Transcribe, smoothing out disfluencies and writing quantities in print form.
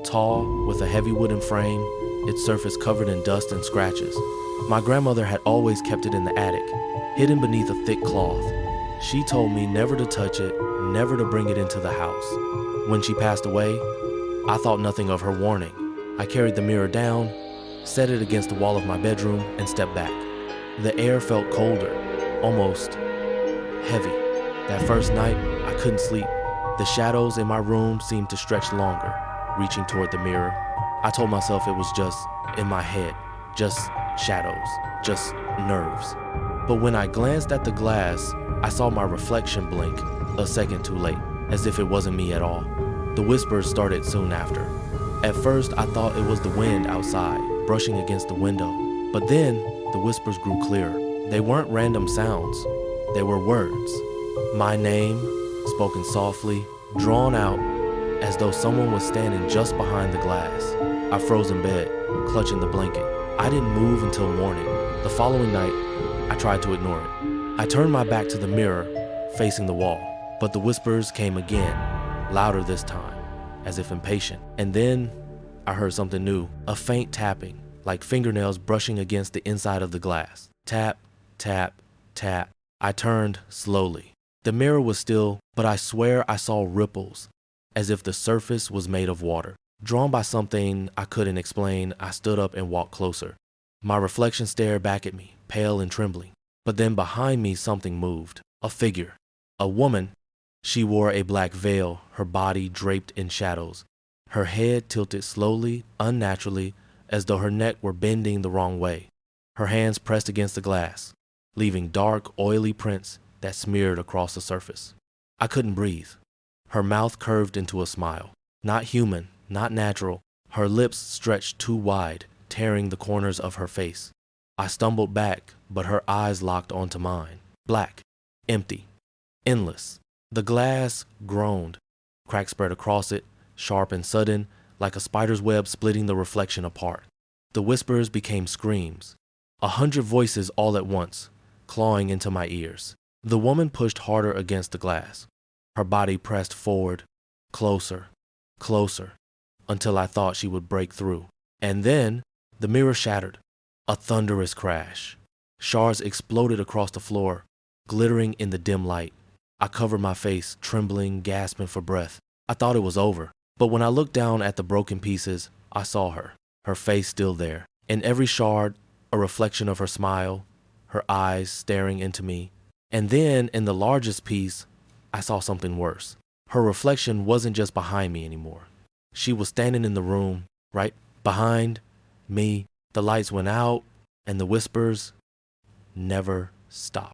tall, with a heavy wooden frame, its surface covered in dust and scratches. My grandmother had always kept it in the attic, hidden beneath a thick cloth. She told me never to touch it, never to bring it into the house. When she passed away, I thought nothing of her warning. I carried the mirror down, set it against the wall of my bedroom, and stepped back. The air felt colder, almost heavy. That first night, I couldn't sleep. The shadows in my room seemed to stretch longer, reaching toward the mirror. I told myself it was just in my head, just shadows, just nerves. But when I glanced at the glass, I saw my reflection blink a second too late, as if it wasn't me at all. The whispers started soon after. At first, I thought it was the wind outside, brushing against the window. But then, the whispers grew clearer. They weren't random sounds. They were words. My name, spoken softly, drawn out, as though someone was standing just behind the glass. I froze in bed, clutching the blanket. I didn't move until morning. The following night, I tried to ignore it. I turned my back to the mirror, facing the wall. But the whispers came again, louder this time, as if impatient. And then I heard something new, a faint tapping, like fingernails brushing against the inside of the glass. Tap, tap, tap. I turned slowly. The mirror was still, but I swear I saw ripples, as if the surface was made of water. Drawn by something I couldn't explain, I stood up and walked closer. My reflection stared back at me, pale and trembling. But then behind me something moved. A figure. A woman. She wore a black veil, her body draped in shadows. Her head tilted slowly, unnaturally, as though her neck were bending the wrong way. Her hands pressed against the glass, leaving dark, oily prints that smeared across the surface. I couldn't breathe. Her mouth curved into a smile. Not human, not natural. Her lips stretched too wide, tearing the corners of her face. I stumbled back, but her eyes locked onto mine. Black, empty, endless. The glass groaned. Cracks spread across it, sharp and sudden, like a spider's web splitting the reflection apart. The whispers became screams. 100 voices all at once, clawing into my ears. The woman pushed harder against the glass. Her body pressed forward, closer, closer, until I thought she would break through. And then the mirror shattered. A thunderous crash. Shards exploded across the floor, glittering in the dim light. I covered my face, trembling, gasping for breath. I thought it was over. But when I looked down at the broken pieces, I saw her, her face still there. In every shard, a reflection of her smile, her eyes staring into me. And then, in the largest piece, I saw something worse. Her reflection wasn't just behind me anymore. She was standing in the room, right behind me. The lights went out, and the whispers never stopped.